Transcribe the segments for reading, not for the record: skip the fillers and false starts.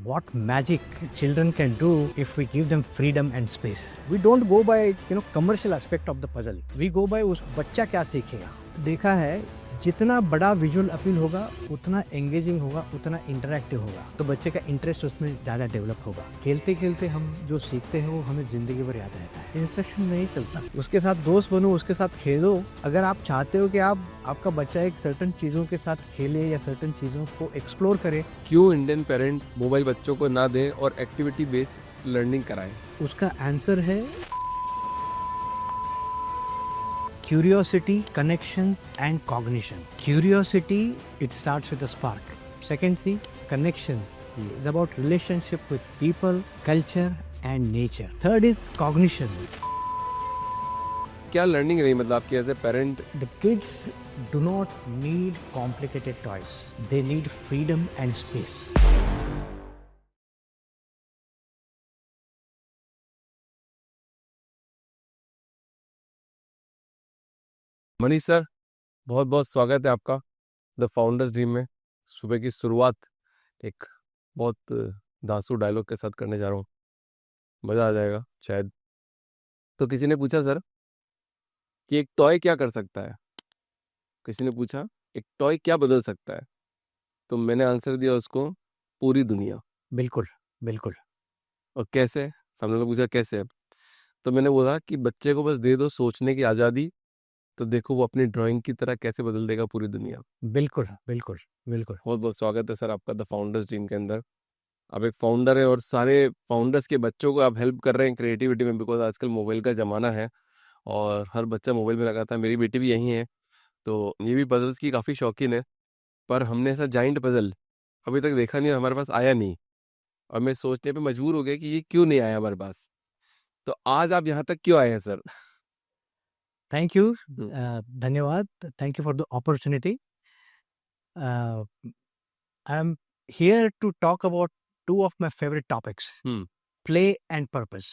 what magic children can do if we give them freedom and space. We don't go by commercial aspect of the puzzle. We go by उस बच्चा क्या सीखेगा. देखा है जितना बड़ा विजुअल अपील होगा उतना एंगेजिंग होगा, उतना इंटरैक्टिव होगा, तो बच्चे का इंटरेस्ट उसमें ज़्यादा डेवलप होगा. खेलते खेलते हम जो सीखते हैं वो हमें ज़िंदगी भर याद रहता है. इंस्ट्रक्शन नहीं चलता, उसके साथ दोस्त बनो, उसके साथ खेलो. अगर आप चाहते हो कि आपका बच्चा एक सर्टन चीज़ों के साथ खेले या सर्टन चीज़ों को एक्सप्लोर करे, क्यों इंडियन पेरेंट्स मोबाइल बच्चों को ना दें और एक्टिविटी बेस्ड लर्निंग कराएं? उसका आंसर है curiosity, connections and cognition. Curiosity, it starts with a spark. Second C, connections. It's about relationship with people, culture and nature. Third is cognition. क्या learning रही मतलब आपकी as a parent? The kids do not need complicated toys. They need freedom and space. Manish sir, बहुत बहुत स्वागत है आपका the founders dream में. सुबह की शुरुआत एक बहुत धांसू डायलॉग के साथ करने जा रहा हूँ, मज़ा आ जाएगा शायद. तो किसी ने पूछा सर कि एक टॉय क्या कर सकता है, किसी ने पूछा एक टॉय क्या बदल सकता है, तो मैंने आंसर दिया उसको, पूरी दुनिया. बिल्कुल बिल्कुल. और कैसे? सामने वाला पूछा कैसे, तो मैंने बोला कि बच्चे को बस दे दो सोचने की आज़ादी, तो देखो वो अपनी ड्राइंग की तरह कैसे बदल देगा पूरी दुनिया. बिल्कुल बिल्कुल बिल्कुल. बहुत बहुत स्वागत है सर आपका द फाउंडर्स टीम के अंदर. आप एक फाउंडर है और सारे फाउंडर्स के बच्चों को आप हेल्प कर रहे हैं क्रिएटिविटी में, बिकॉज आजकल मोबाइल का ज़माना है और हर बच्चा मोबाइल में लगा था. मेरी बेटी भी यही है, तो ये भी पजल्स की काफ़ी शौकीन है, पर हमने ऐसा जाइंट पजल अभी तक देखा नहीं, हमारे पास आया नहीं, और मैं सोचने पे मजबूर हो गया कि ये क्यों नहीं आया हमारे पास. तो आज आप यहाँ तक क्यों आए हैं सर? Thank you. धन्यवाद. Thank you for the opportunity. I'm here to talk about two of my favorite topics, play and purpose.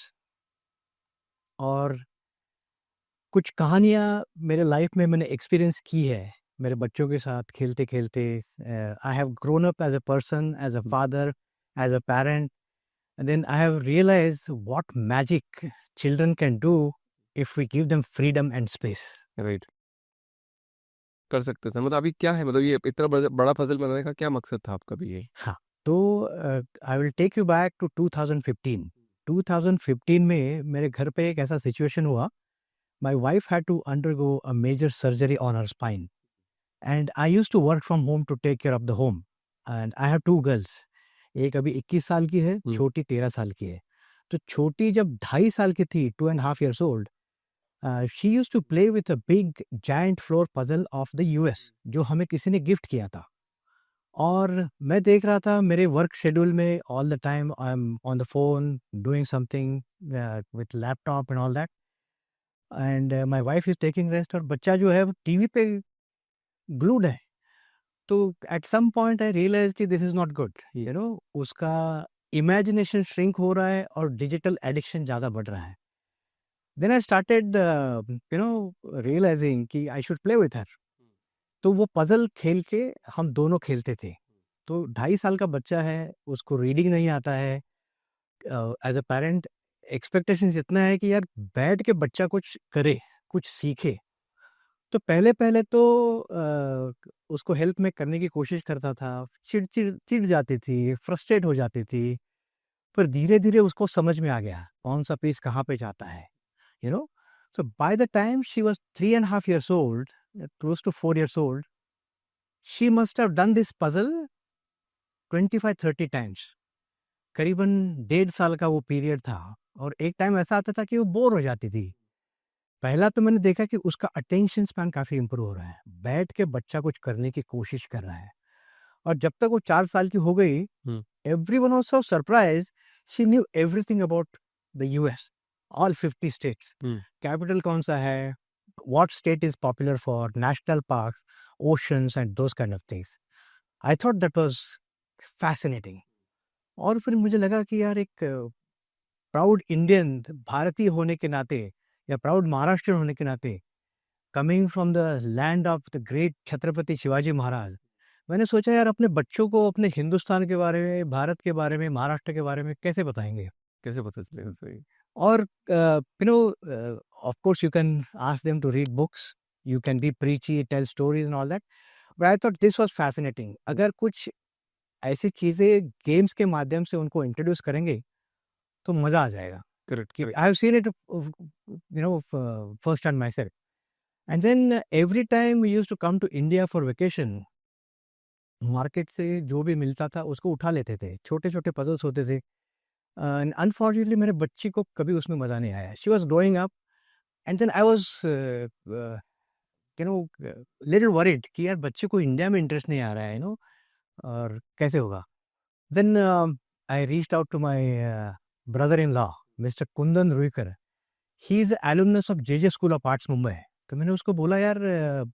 और कुछ कहानियाँ मेरे लाइफ में मैंने एक्सपीरियंस की है मेरे बच्चों के साथ खेलते खेलते. I have grown up as a person, as a father, as a parent, and then I have realized what magic children can do if we give them freedom and space. Right, कर सकते sir. मतलब अभी क्या है, मतलब ये इतना बड़ा पजल बनाने का क्या मकसद था आपका भी? ये हाँ, तो I will take you back to 2015. 2015 में मेरे घर पे एक ऐसा सिचुएशन हुआ. My wife had to undergo a major surgery on her spine and I used to work from home to take care of the home. And I have two girls. एक अभी 21 साल की है, छोटी 13 साल की है. तो छोटी जब 2.5 साल की थी, 2.5 years old, she used to play with a big giant floor puzzle of the US जो हमें किसी ने गिफ्ट किया था. और मैं देख रहा था मेरे वर्क शेड्यूल में all the time I am on the phone doing something with laptop and all that, and my wife is taking rest और बच्चा जो है वो टीवी पे ग्लूड है. तो at some point I realize कि दिस इज नॉट गुड. उसका इमेजिनेशन श्रिंक हो रहा है और डिजिटल एडिक्शन ज़्यादा बढ़ रहा है. देन आई स्टार्टेड रियलाइजिंग कि I should play with her. तो वो पजल खेल के हम दोनों खेलते थे. तो 2.5 साल का बच्चा है, उसको रीडिंग नहीं आता है. एज अ पेरेंट एक्सपेक्टेशन इतना है कि यार बैठ के बच्चा कुछ करे, कुछ सीखे. तो पहले तो उसको हेल्प में करने की कोशिश करता था, चिढ़ जाती थी, फ्रस्ट्रेट हो जाती थी. पर धीरे धीरे उसको समझ में आ गया कौन सा पीस कहाँ पे जाता है. you know so by the time she was 3.5 years old, close to 4 years old, she must have done this puzzle 25-30 times. करीबन 1.5 साल का वो पीरियड था. और एक टाइम ऐसा आता था कि वो बोर हो जाती थी. पहला तो मैंने देखा कि उसका अटेंशन स्पैन काफी इंप्रूव हो रहा है, बैठ के बच्चा कुछ करने की कोशिश कर रहा है. और जब तक वो 4 साल की हो गई, everyone was so surprised. She knew everything about the US, all 50 states. Capital कौन सा है, what state is popular for national parks, oceans and those kind of things. I thought that was fascinating. और फिर मुझे लगा कि यार एक प्राउड इंडियन, भारतीय होने के नाते या प्राउड महाराष्ट्र होने के नाते, coming from the land of the great Chhatrapati Shivaji Maharaj, मैंने सोचा यार अपने बच्चों को अपने हिंदुस्तान के बारे में, भारत के बारे में, महाराष्ट्र के बारे में कैसे बताएंगे। कैसे पता चलेगा? सही। और you know of course you can ask them to read books, you can be preachy, tell stories and all that, but I thought this was fascinating. अगर कुछ ऐसी चीज़ें गेम्स के माध्यम से उनको इंट्रोड्यूस करेंगे तो मज़ा आ जाएगा। करेक्ट, कि correct. I have seen it you know first hand myself. And then every time we used to come to India for vacation, market से जो भी मिलता था उसको उठा लेते थे, छोटे-छोटे पज़ल्स होते थे। अनफॉर्चुनेटली मेरे बच्ची को कभी उसमें मज़ा नहीं आया। She was growing up and then I was you know little worried कि यार बच्चे को इंडिया में इंटरेस्ट नहीं आ रहा है, यू नो, और कैसे होगा? Then I reached out to my brother-in-law, Mr. Kundan Ruikar. He is alumnus of JJ School of Arts, Mumbai. तो मैंने उसको बोला यार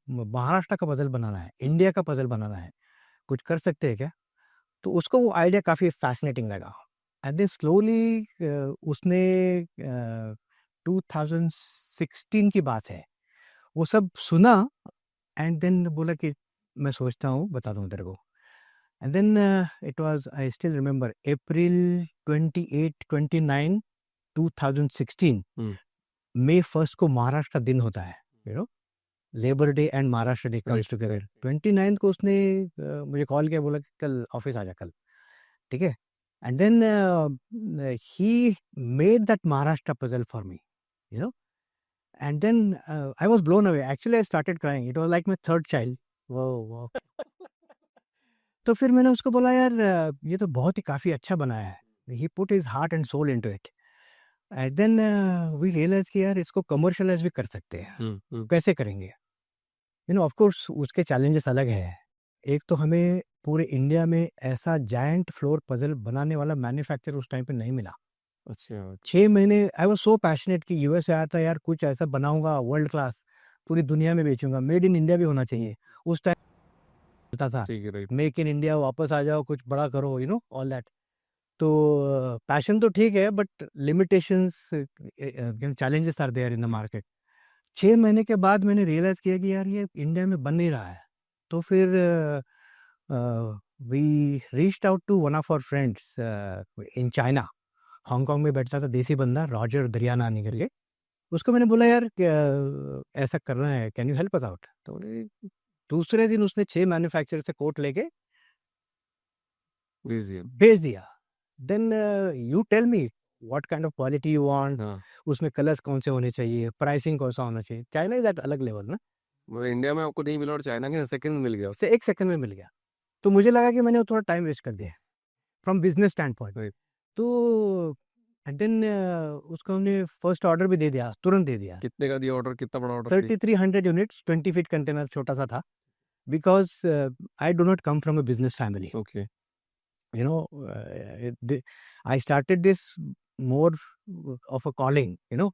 महाराष्ट्र का पजल बनाना है, इंडिया का पजल बनाना है, कुछ कर सकते हैं क्या? तो उसको वो आइडिया काफ़ी फैसिनेटिंग लगा। एंड देन स्लोली उसने 2016 की बात है, वो सब सुना एंड देन बोला कि मैं सोचता हूँ बताता हूँ तेरे को। And then it was, I still remember, April 28, 29, 2016, May 1st को महाराष्ट्र दिन होता है, you know, labour day and Maharashtra day comes together. 29 को उसने मुझे कॉल किया, बोला कि कल ऑफिस आ जा कल, ठीक है। And then he made that Maharashtra puzzle for me, you know, and then I was blown away. Actually I started crying, it was like my third child. वो तो फिर मैंने उसको बोला यार ये तो बहुत ही काफ़ी अच्छा बनाया है। He put his heart and soul into it. And then we realise कि यार इसको कमर्शियलाइज भी कर सकते हैं। कैसे करेंगे? यू नो ऑफ कोर्स उसके चैलेंजेस अलग हैं। एक तो हमें पूरे इंडिया में ऐसा जायंट फ्लोर पजल बनाने वाला मैन्युफैक्चर उस टाइम पे नहीं मिला। अच्छा। 6 महीने आई वाज सो पैशनेट कि यूएस से आया था यार, कुछ ऐसा बनाऊंगा वर्ल्ड क्लास, पूरी दुनिया में बेचूंगा, मेड इन इंडिया भी होना चाहिए। उस टाइम चलता था ठीक है, राइट। मेक इन इंडिया, वापस आ जाओ, कुछ बड़ा करो, यू नो ऑल दैट। तो पैशन तो ठीक है but limitations, challenges are there in the market. 6 महीने के बाद मैंने रियलाइज़ किया कि यार ये इंडिया में बन नहीं रहा है। तो फिर we reached out to one of our friends in China. Hong Kong में बैठता था देसी बंदा, रॉजर दरियानानी करके। उसको मैंने बोला यार ऐसा करना है, can you help us out? तो बोले, दूसरे दिन उसने 6 मैन्युफैक्चरर से कोट लेके भेज दिया। Then you tell me what kind of quality you want, उसमें कलर्स कौन से होने चाहिए, प्राइसिंग कौन सा होना चाहिए। चाइना इज एट अलग लेवल ना। मतलब इंडिया में आपको नहीं मिला और चाइना के सेकंड में मिल गया। उससे 1 सेकंड में मिल गया। तो मुझे लगा कि मैंने थोड़ा टाइम वेस्ट कर दिया from business stand point. Right. तो एंड देन उसको हमने फर्स्ट ऑर्डर भी दे दिया, तुरंत दे दिया। कितने का दिया ऑर्डर? कितना बड़ा ऑर्डर? 3300 यूनिट्स, 20 फीट कंटेनर, छोटा सा था। Because I do not come from a business family, okay. you know, I started this more of a calling, you know.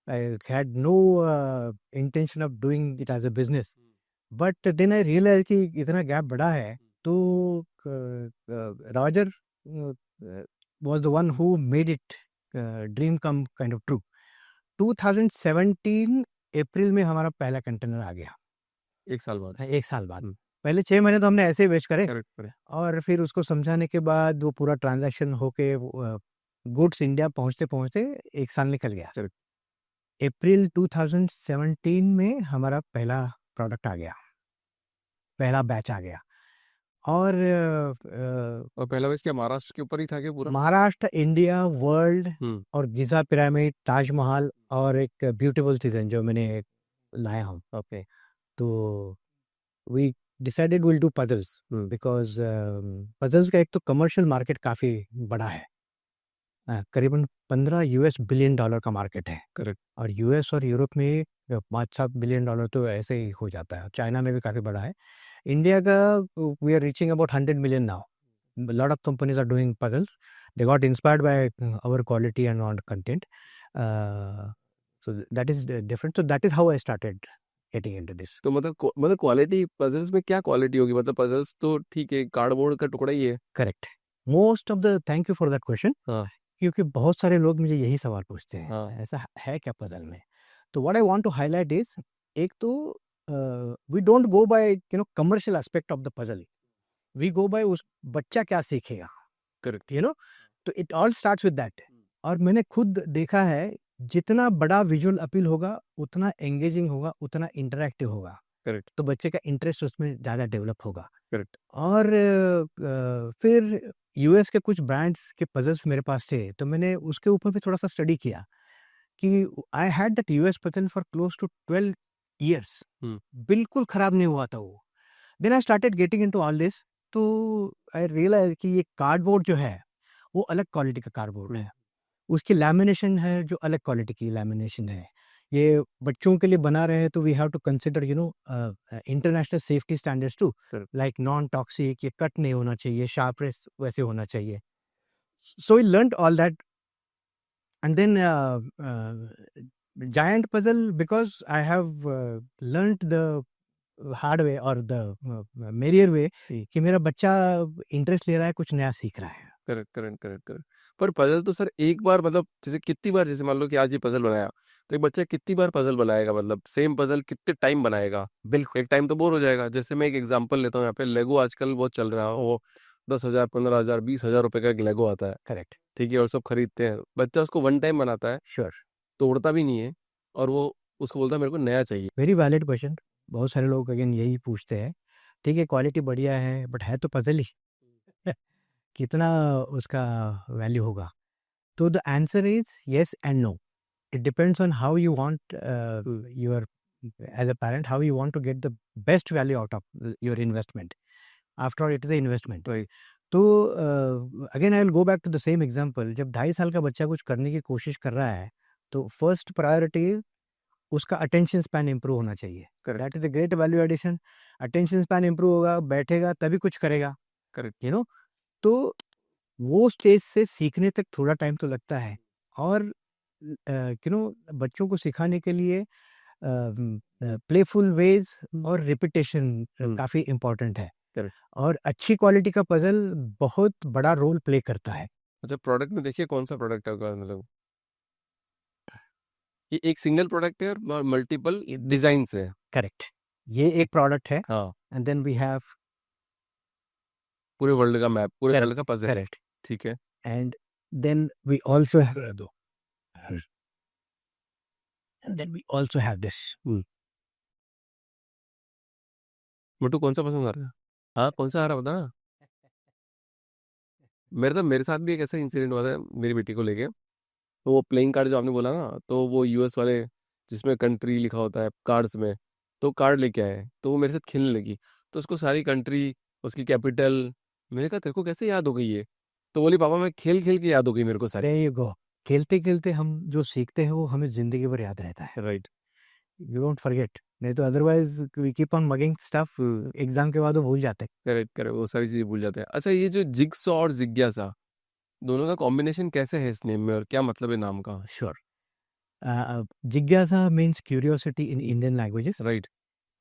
I had no intention of doing it as a business, but then I realized कि इतना gap बड़ा है। तो Roger was the one who made it dream come kind of true। 2017 अप्रैल में हमारा पहला container आ गया। 1 साल बाद। 1 साल बाद। पहले 6 महीने तो हमने ऐसे ही वेस्ट करे। करेक्ट। और फिर उसको समझाने के बाद वो पूरा ट्रांजैक्शन होके गुड्स इंडिया पहुंचते 1 साल निकल गया। अप्रैल 2017 में हमारा पहला प्रोडक्ट आ गया, पहला बैच आ गया। और पहला बैच क्या महाराष्ट्र के ऊपर ही था क्या पूरा? महाराष्ट्र, इंडिया, वर्ल्ड और गिजा पिरामिड, ताजमहल और एक ब्यूटीफुल सीजन जो मैंने लाया हूँ। ओके, तो we decided will do puzzles because puzzles का एक तो कमर्शियल मार्केट काफ़ी बड़ा है। करीबन $15 बिलियन का मार्केट है। करेक्ट। और यूएस और यूरोप में $5-7 बिलियन तो ऐसे ही हो जाता है। चाइना में भी काफ़ी बड़ा है। इंडिया का we are reaching about 100 million now. Lot of companies are doing puzzles, they got inspired by our quality and on content. So that is different. So that is how I started getting into this. तो मतलब quality puzzles में क्या quality होगी? मतलब puzzles तो ठीक है, cardboard का टुकड़ा ही है। Correct. Most of the, thank you for that question. क्योंकि बहुत सारे लोग मुझे यही सवाल पूछते हैं, ऐसा है क्या पजल में? तो what I want to highlight is, एक तो we don't go by you know commercial aspect of the puzzle. We go by उस बच्चा क्या सीखेगा, करेक्ट। यू नो, तो it all starts with that. और मैंने खुद देखा है जितना बड़ा विजुअल अपील होगा उतना एंगेजिंग होगा, उतना इंटरैक्टिव होगा, करेक्ट। तो बच्चे का इंटरेस्ट उसमें ज़्यादा डेवलप होगा। करेक्ट। और फिर यूएस के कुछ ब्रांड्स के पजल्स मेरे पास थे, तो मैंने उसके ऊपर भी थोड़ा सा स्टडी किया कि I had that US puzzle for close to 12 years, बिल्कुल खराब नहीं हुआ था वो। Then I started getting into all this, तो आई रियलाइज कि ये कार्डबोर्ड जो है वो अलग क्वालिटी का कार्डबोर्ड है, उसकी लैमिनेशन है जो अलग क्वालिटी की लैमिनेशन है। ये बच्चों के लिए बना रहे हैं तो we have to consider international safety standards too, like non toxic, ये कट नहीं होना चाहिए, शार्पनेस वैसे होना चाहिए। So we learned all that and then giant puzzle, because I have learnt the hard way or the merrier way कि मेरा बच्चा इंटरेस्ट ले रहा है, कुछ नया सीख रहा है। Correct, correct, correct, correct. पर पजल तो सर एक बार मतलब जैसे कितनी बार, जैसे मान लो कि आज ये पजल बनाया तो एक बच्चा कितनी बार पजल बनाएगा, मतलब सेम पजल कितने टाइम बनाएगा? बिल्कुल एक टाइम तो बोर हो जाएगा। जैसे मैं एक एग्जांपल लेता हूँ, यहाँ पे लेगो आजकल बहुत चल रहा है, वो 10,000 15,000 20,000 रुपए का एक लेगो आता है, करेक्ट, ठीक है, और सब खरीदते हैं। बच्चा उसको वन टाइम बनाता है, श्योर, तोड़ता भी नहीं है, और वो उसको बोलता है मेरे को नया चाहिए। Very valid question. बहुत सारे लोग अगेन यही पूछते हैं, ठीक है क्वालिटी बढ़िया है बट है तो पजल ही कितना उसका वैल्यू होगा? तो the answer is yes and no, it depends on how you want your, as a parent, how you want to get the best value out of your investment. After all, it is an investment. Right. तो again I will go back to the same example. जब 2.5 साल का बच्चा कुछ करने की कोशिश कर रहा है तो फर्स्ट प्रायोरिटी उसका अटेंशन स्पैन इंप्रूव होना चाहिए। That is the great value addition. Attention span improve होगा, बैठेगा तभी कुछ करेगा, करेक्ट। You know. तो वो स्टेज से सीखने तक थोड़ा टाइम तो लगता है, और बच्चों को सिखाने के लिए प्लेफुल वेज और रिपीटेशन काफ़ी इम्पोर्टेंट है। Correct. और अच्छी क्वालिटी का पजल बहुत बड़ा रोल प्ले करता है। अच्छा, प्रोडक्ट में देखिए कौन सा प्रोडक्ट है आपका, मतलब ये एक सिंगल प्रोडक्ट है और मल्टीपल डिजाइन है? करेक्ट, ये एक प्रोडक्ट है, हाँ, एंड देन वी हैव पूरे वर्ल्ड का मैप, पूरे वर्ल्ड का पजल है, करेक्ट, ठीक है। And then we also have this. मोटू कौन सा पसंद आ रहा है? हाँ, कौन सा आ रहा है, बता ना। मेरे साथ भी एक ऐसा इंसिडेंट हुआ था मेरी बेटी को लेके। तो वो प्लेइंग कार्ड जो आपने बोला ना, तो वो यूएस वाले जिसमें कंट्री लिखा होता है कार्ड्स में, तो कार्ड लेके आए तो वो मेरे साथ खेलने लगी। तो उसको सारी कंट्री, उसकी कैपिटल, मैंने कहा तेरे को कैसे याद हो गई ये? तो बोली पापा मैं खेल खेल के याद हो गई मेरे को सारी। There you go. खेलते खेलते हम जो सीखते हैं वो हमें जिंदगी भर याद रहता है। राइट। यू डोंट फॉरगेट, नहीं तो otherwise we keep on mugging stuff, exam के बाद वो भूल जाते हैं। करेक्ट, करेक्ट, वो सारी चीजें भूल जाते हैं। अच्छा, ये जो जिग्सॉ और जिज्ञासा, दोनों का कॉम्बिनेशन कैसे है इस नेम में, और क्या मतलब है नाम का? श्योर। जिज्ञासा means curiosity in Indian languages, right.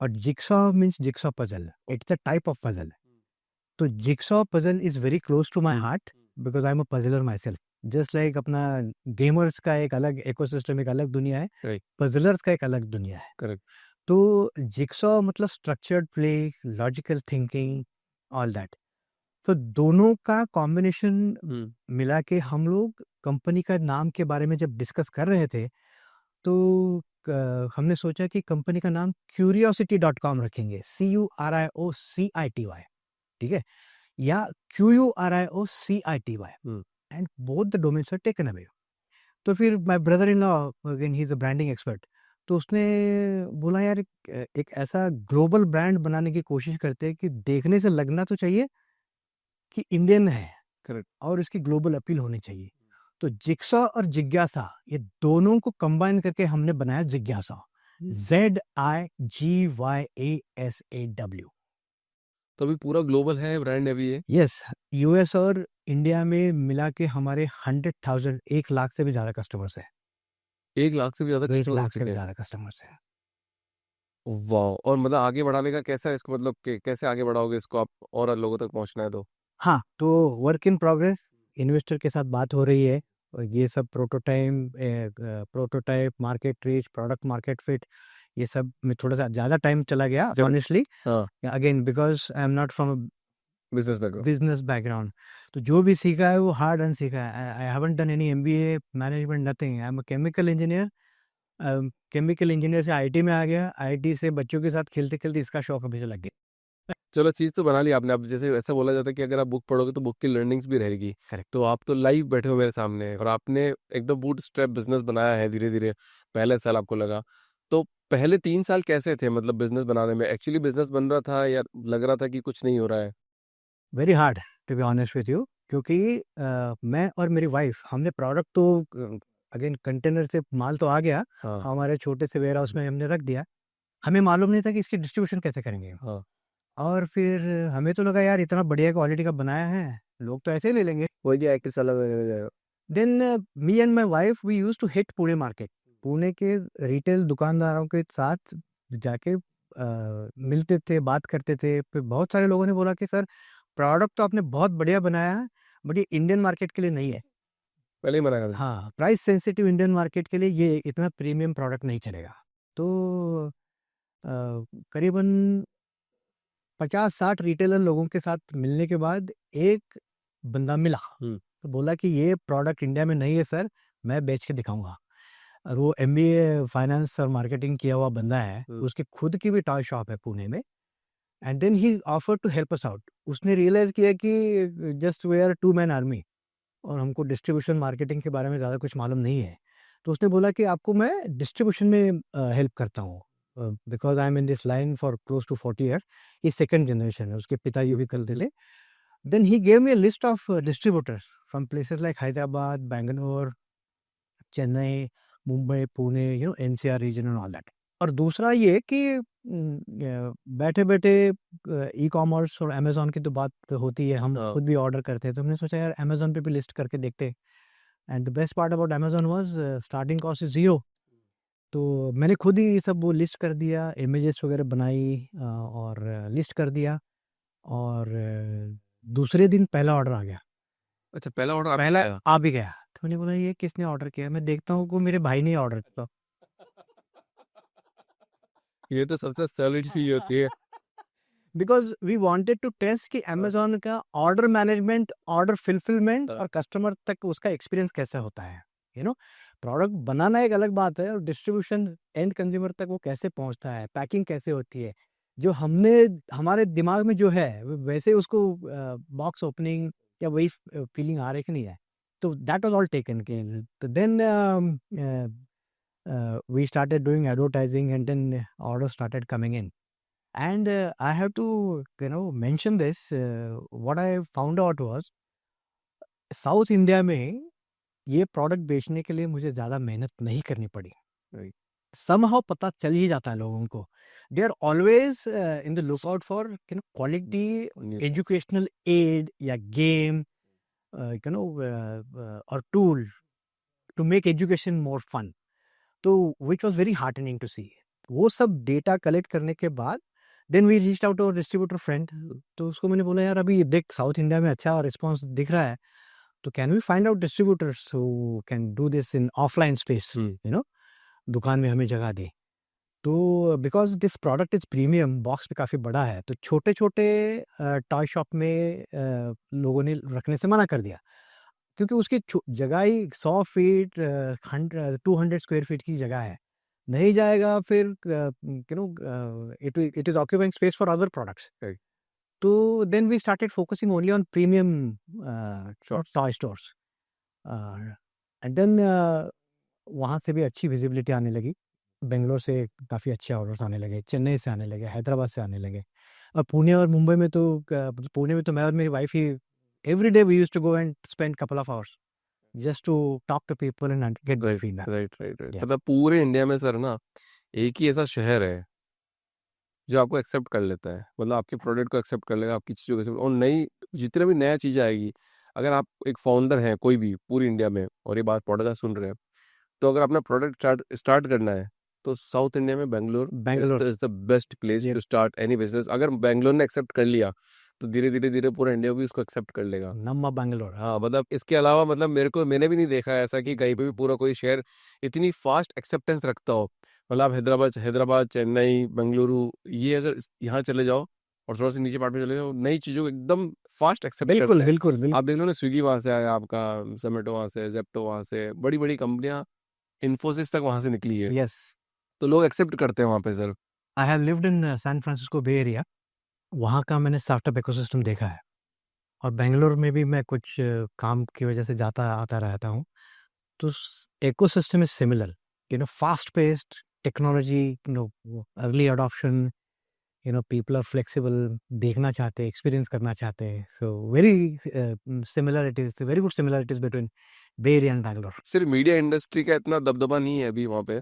और jigsaw means jigsaw puzzle. It's a type of puzzle. तो jigsaw puzzle is very close to my heart because I am a puzzler myself. Just like अपना gamers का एक अलग ecosystem, एक अलग दुनिया है, राइट। पजलर्स का एक अलग दुनिया है। करेक्ट। तो जिक्सॉ मतलब structured play, logical thinking, all that. तो दोनों का कॉम्बिनेशन मिला के हम लोग कंपनी का नाम के बारे में जब डिस्कस कर रहे थे तो हमने सोचा कि कंपनी का नाम curiosity.com रखेंगे, CURIOCITY, ठीक है, या QURIOCITY, and both the domains are taken away. तो फिर my brother in law, again he is a branding expert, तो उसने बोला यार एक ऐसा ग्लोबल ब्रांड बनाने की कोशिश करते हैं कि देखने से लगना तो चाहिए कि इंडियन है, करेक्ट। और इसकी ग्लोबल अपील होनी चाहिए। तो जिक्सॉ और जिज्ञासा, ये दोनों को कंबाइन करके हमने बनाया जिज्ञासा, ZIGYASAW। तो अभी पूरा ग्लोबल है ब्रांड अभी ये? यस, यूएस और इंडिया में मिला के हमारे 100,000, 1 लाख से भी ज्यादा कस्टमर्स है। 1 लाख से भी ज्यादा 1 लाख से भी कस्टमर? ज्यादा कस्टमर्स है। वाह। और मतलब आगे बढ़ाने का कैसा है इसको, मतलब कैसे आगे बढ़ाओगे इसको आप, और लोगों तक पहुंचना है तो? हाँ, तो वर्क इन प्रोग्रेस, इन्वेस्टर के साथ बात हो रही है, और ये सब prototype, market reach, product market fit, ये सब में थोड़ा सा ज़्यादा टाइम चला गया ऑनेस्टली। हाँ। Again because I am not from business background. Business background. तो जो भी सीखा है वो हार्ड अर्न सीखा है। I haven't done any MBA management, nothing. I am a chemical engineer. Chemical engineer से आईटी में आ गया, आईटी से बच्चों के साथ खेलते खेलते इसका शौक अभी से लग गया। चलो चीज़ तो बना ली आपने। अब जैसे ऐसा बोला जाता है कि अगर आप बुक पढ़ोगे तो बुक की लर्निंग्स भी रहेगी। करेक्ट। तो आप तो लाइव बैठे हो मेरे सामने और आपने एकदम बूट स्ट्रैप बिजनेस बनाया है धीरे धीरे। पहले साल आपको लगा, तो पहले 3 साल कैसे थे मतलब बिजनेस बनाने में? एक्चुअली बिजनेस बन रहा था या लग रहा था कि कुछ नहीं हो रहा है? Very hard to be honest with you, क्योंकि मैं और मेरी वाइफ, हमने प्रोडक्ट तो अगेन कंटेनर से माल तो आ गया, हाँ हमारे छोटे से वेयर हाउस में हमने रख दिया। हमें मालूम नहीं था कि इसकी डिस्ट्रीब्यूशन कैसे करेंगे। हाँ। और फिर हमें तो लगा यार इतना बढ़िया क्वालिटी का बनाया है, लोग तो ऐसे ही ले लेंगे। वही जो 21 साल में हो जाएगा। Then me and my wife we use to hit Pune market. Pune के रिटेल दुकानदारों के साथ जाके मिलते थे, बात करते थे। फिर बहुत सारे लोगों ने बोला कि सर प्रोडक्ट तो आपने बहुत बढ़िया बनाया है, बट ये इंडियन मार्केट के लिए नहीं है। पहले ही मना कर दिया। हाँ, प्राइस सेंसिटिव इंडियन मार्केट के लिए ये इतना प्रीमियम प्रोडक्ट नहीं चलेगा। तो करीबन 50-60 रिटेलर लोगों के साथ मिलने के बाद एक बंदा मिला, तो बोला कि ये प्रोडक्ट इंडिया में नहीं है सर, मैं बेच के दिखाऊंगा। और वो एमबीए फाइनेंस और मार्केटिंग किया हुआ बंदा है, उसकी खुद की भी टॉय शॉप है पुणे में। And then he offer to help us out. उसने रियलाइज किया कि just we are two man army और हमको डिस्ट्रीब्यूशन मार्केटिंग के बारे में ज़्यादा कुछ मालूम नहीं है। तो उसने बोला कि आपको मैं डिस्ट्रीब्यूशन में हेल्प करता हूँ, because I am in this line for close to 40 year. ये सेकंड जनरेशन है, उसके पिता ये भी करते थे। Then he gave me a list of distributors from places like Hyderabad, Bangalore, Chennai, Mumbai, Pune, NCR region and all that. और दूसरा ये कि बैठे बैठे ई कॉमर्स और अमेजोन की तो बात होती है, हम हाँ। खुद भी ऑर्डर करते हैं। तो हमने सोचा यार अमेजोन पे भी लिस्ट करके देखते। And the best part about Amazon was starting cost is zero. तो मैंने खुद ही सब वो लिस्ट कर दिया, इमेजेस वगैरह बनाई और लिस्ट कर दिया। और दूसरे दिन पहला ऑर्डर आ गया। अच्छा, पहला ऑर्डर आपका पहला आया? आ भी गया। तो मैंने बोला ये किसने ऑर्डर किया? मैं देखता हूँ को मेरे भाई ने ऑर्डर किया। ये तो सबसे सैलरी सी होती है। Because we wanted to test कि अमेजोन का ऑर्डर मैनेजमेंट, ऑर्डर फिलफिलमेंट और कस्टमर तक उसका एक्सपीरियंस कैसा होता है। प्रोडक्ट बनाना एक अलग बात है, और डिस्ट्रीब्यूशन एंड कंज्यूमर तक वो कैसे पहुंचता है, पैकिंग कैसे होती है, जो हमने हमारे दिमाग में जो है वैसे उसको बॉक्स ओपनिंग या वही फीलिंग आ रही कि नहीं है। तो that was all taken care. तो then we started doing advertising, and then orders started coming in. And I have to mention this. What I found out was south India में ये प्रोडक्ट बेचने के लिए मुझे ज़्यादा मेहनत नहीं करनी पड़ी। समहाउ पता चल ही जाता है लोगों को। They are always in the look out for quality educational aid या गेम और tool to make education more fun. तो which was very heartening to see. वो सब डेटा कलेक्ट करने के बाद then we reached out to distributor friend. तो उसको मैंने बोला यार अभी देख साउथ इंडिया में अच्छा रिस्पॉन्स दिख रहा है, तो can we find out distributors who can do this in offline space, दुकान में हमें जगह दे। तो because this product is premium, box भी काफ़ी बड़ा है, तो छोटे छोटे टॉय शॉप में लोगों ने रखने से मना कर दिया, क्योंकि उसकी जगह ही 100 फीट 200 स्क्वायर फीट की जगह है, नहीं जाएगा फिर it is occupying space for other products. तो then we started focusing only on premium toy stores. And then वहाँ से भी अच्छी विजिबिलिटी आने लगी। बेंगलोर से काफ़ी अच्छे ऑर्डर्स आने लगे, चेन्नई से आने लगे, हैदराबाद से आने लगे। और पुणे और मुंबई में तो पुणे में तो मैं और मेरी wife he every day we used to go and spend couple of hours just to talk to people and get their feedback. Right. Yeah. मतलब पूरे इंडिया में सर ना एक ही ऐसा शहर है जो आपको एक्सेप्ट कर लेता है, मतलब आपके प्रोडक्ट को एक्सेप्ट कर लेगा, आपकी चीज़ों को accept- और नई जितने भी नया चीज़ आएगी, अगर आप एक फाउंडर हैं कोई भी पूरी इंडिया में और ये बात पॉडकास्ट सुन रहे हैं, तो अगर अपना प्रोडक्ट स्टार्ट करना है तो साउथ इंडिया में Bangalore Bangalore. Is the best place Yeah. To start any business. अगर बेंगलोर ने एक्सेप्ट कर लिया तो धीरे धीरे धीरे पूरा इंडिया भी उसको एक्सेप्ट कर लेगा। Namma Bangalore. हाँ, मतलब इसके अलावा मतलब मैंने भी नहीं देखा है ऐसा कि कहीं पे भी पूरा कोई शहर इतनी फास्ट एक्सेप्टेंस रखता हो। मतलब आप हैदराबाद, चेन्नई, बेंगलुरु, ये अगर यहाँ चले जाओ और थोड़ा सा नीचे पार्ट में चले जाओ, नई चीज़ों को एकदम फास्ट एक्सेप्ट करते बिल्कुल हैं। बिल्कुल बिल्कुल आप देख लो ना, स्विगी वहाँ से आया आपका, जोमेटो वहाँ से, जेप्टो वहाँ से, बड़ी बड़ी कंपनियां, इन्फोसिस तक वहाँ से निकली है। यस। तो लोग एक्सेप्ट करते हैं वहाँ पे sir. I have lived in San Francisco Bay Area. वहाँ का मैंने स्टार्टअप इकोसिस्टम देखा है, और बेंगलोर में भी मैं कुछ काम की वजह से जाता आता रहता हूँ। तो ecosystem is similar, fast paced technology, early adoption, people are flexible, देखना चाहते हैं, एक्सपीरियंस करना चाहते हैं। So very similarities, very good similarities between Bay Area and Bangalore. सिर्फ मीडिया इंडस्ट्री का इतना दबदबा नहीं है अभी वहाँ पे।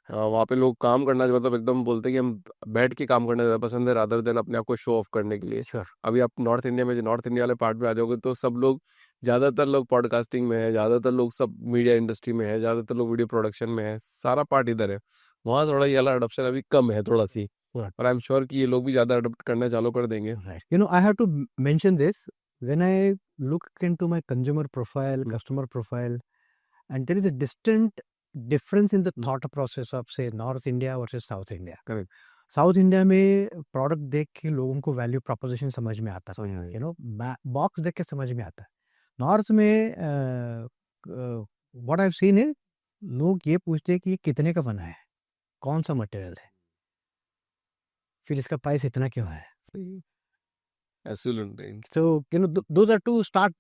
वहाँ पे लोग काम करना, मतलब एकदम बोलते हैं कि हम बैठ के काम करना ज़्यादा पसंद है, रादर देन अपने आप को शो ऑफ करने के लिए। श्योर। अभी आप नॉर्थ इंडिया में, जो नॉर्थ इंडिया वाले पार्ट में आ जाओगे, तो सब लोग, ज़्यादातर लोग पॉडकास्टिंग में है, ज़्यादातर लोग सब मीडिया इंडस्ट्री में है, ज़्यादातर लोग वीडियो प्रोडक्शन में है, सारा पार्ट इधर है। वहाँ थोड़ा ये वाला अडॉप्शन अभी कम है थोड़ा सी, और आई एम श्योर कि ये लोग भी ज़्यादा अडॉप्ट करना चालू कर देंगे। Right. I have to mention this. When I look into my consumer profile, customer profile, and there is a distinct difference in the thought process of, say, North India versus South India. Correct. South India में product देख के लोगों को value proposition समझ में आता है, box देख के समझ में आता है। नॉर्थ में व्हाट आई हैव सीन है, लोग ये पूछते हैं कि ये कितने का बना है, कौन सा मटेरियल है, फिर इसका प्राइस इतना क्यों है। Absolutely. So, those are two start.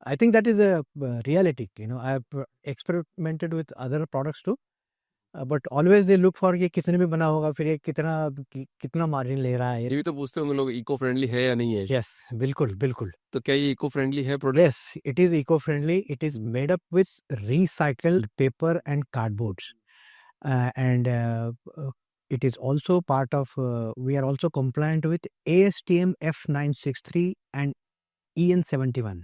I think that is a reality. I have experimented with other products too, but always they look for ये कितने में बना होगा, फिर ये कितना मार्जिन ले रहा है। ये भी तो पूछते होंगे लोग, इको फ्रेंडली है या नहीं है। Yes, बिल्कुल बिल्कुल। तो क्या ये इको फ्रेंडली है product? Yes, it is eco-friendly. It is made up with recycled paper and cardboards, and it is also part of. We are also compliant with ASTM F963 and EN71.